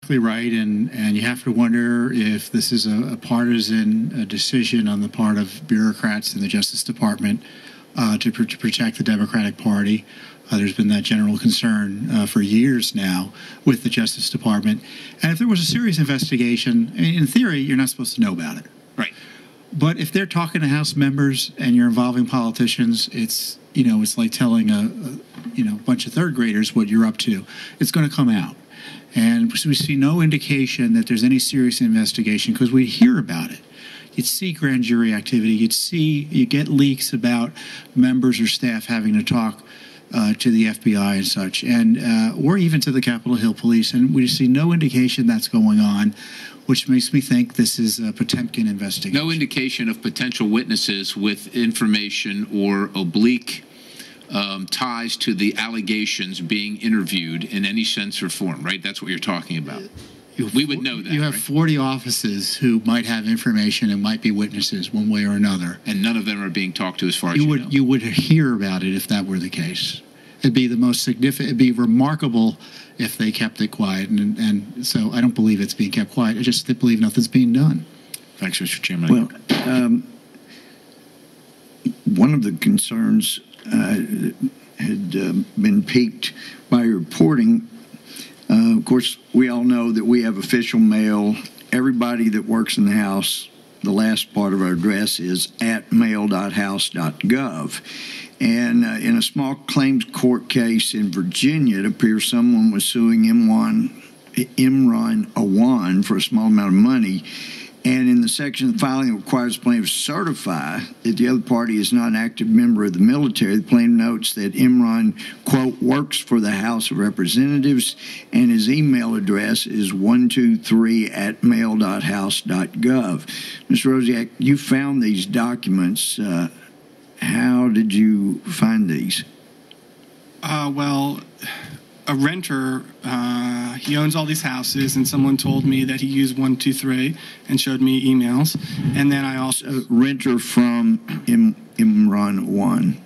Right, and you have to wonder if this is a partisan decision on the part of bureaucrats in the Justice Department to protect the Democratic Party. There's been that general concern for years now with the Justice Department. And if there was a serious investigation, in theory, you're not supposed to know about it. Right. But if they're talking to House members and you're involving politicians, it's like telling a bunch of third graders what you're up to. It's going to come out. And we see no indication that there's any serious investigation because we hear about it. You'd see grand jury activity. You get leaks about members or staff having to talk to the FBI and such, or even to the Capitol Hill Police. And we see no indication that's going on, which makes me think this is a Potemkin investigation. No indication of potential witnesses with information or oblique ties to the allegations being interviewed in any sense or form, right? That's what you're talking about. We would know that. You have right? 40 offices who might have information and might be witnesses one way or another. And none of them are being talked to as far as you know. You would hear about it if that were the case. It'd be the most significant, it'd be remarkable if they kept it quiet. And so I don't believe it's being kept quiet. I just believe nothing's being done. Thanks, Mr. Chairman. Well, one of the concerns had been piqued by reporting. Of course, we all know that we have official mail. Everybody that works in the House, the last part of our address is at mail.house.gov. And in a small claims court case in Virginia, it appears someone was suing Imran ATWAN for a small amount of money. And in the section of the filing requires the plaintiff to certify that the other party is not an active member of the military. The plaintiff notes that Imran, quote, works for the House of Representatives, and his email address is 123@mail.house.gov. Ms. Rosiak, you found these documents. How did you find these? Well, a renter, he owns all these houses, and someone told me that he used 123 and showed me emails. And then I also... A renter from Imran ATWAN.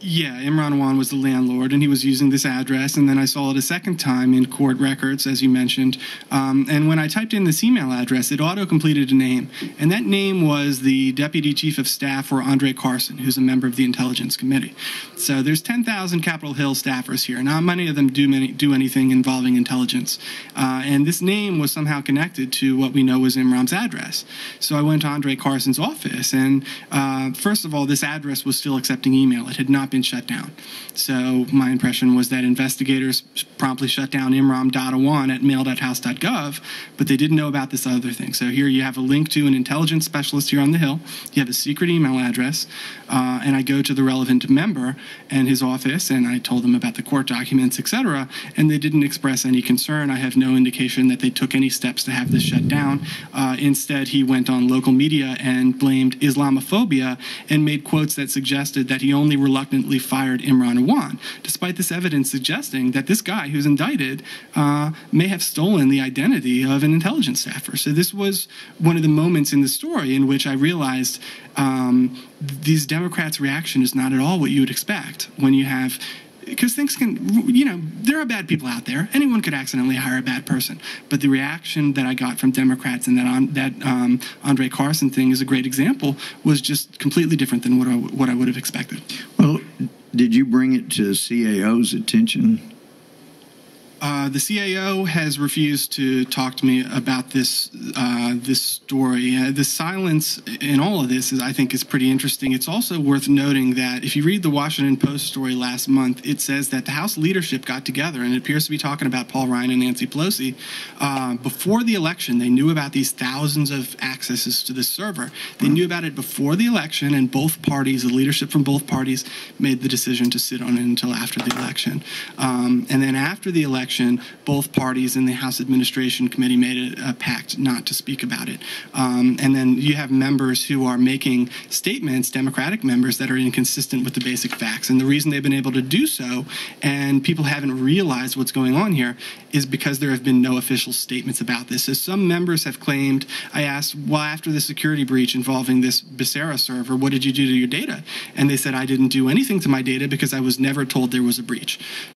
Yeah, Imran ATWAN was the landlord, and he was using this address, and then I saw it a second time in court records, as you mentioned. And when I typed in this email address, it auto-completed a name, and that name was the Deputy Chief of Staff for Andre Carson, who's a member of the Intelligence Committee. So there's 10,000 Capitol Hill staffers here. Not many of them do anything involving intelligence. And this name was somehow connected to what we know was Imran's address. So I went to Andre Carson's office, and first of all, this address was still accepting email. It had not been shut down. So my impression was that investigators promptly shut down imram.awan at mail.house.gov, but they didn't know about this other thing. So here you have a link to an intelligence specialist here on the Hill. You have a secret email address, and I go to the relevant member and his office, and I told them about the court documents, etc., and they didn't express any concern. I have no indication that they took any steps to have this shut down. Instead, he went on local media and blamed Islamophobia and made quotes that suggested that he only reluctantly fired Imran ATWAN, despite this evidence suggesting that this guy who's indicted may have stolen the identity of an intelligence staffer. So this was one of the moments in the story in which I realized these Democrats' reaction is not at all what you would expect when you have... Because things can, there are bad people out there. Anyone could accidentally hire a bad person. But the reaction that I got from Democrats and that Andre Carson thing is a great example was just completely different than what I would have expected. Well, did you bring it to CAO's attention? The CAO has refused to talk to me about this story. The silence in all of this I think is pretty interesting. It's also worth noting that if you read the Washington Post story last month, it says that the House leadership got together, and it appears to be talking about Paul Ryan and Nancy Pelosi. Before the election, they knew about these thousands of accesses to this server. They knew about it before the election, and both parties, the leadership from both parties, made the decision to sit on it until after the election. And then after the election, both parties in the House Administration Committee made a pact not to speak about it. And then you have members who are making statements, Democratic members, that are inconsistent with the basic facts. And the reason they've been able to do so, and people haven't realized what's going on here, is because there have been no official statements about this. So some members have claimed, I asked, well, after the security breach involving this Becerra server, what did you do to your data? And they said, I didn't do anything to my data because I was never told there was a breach.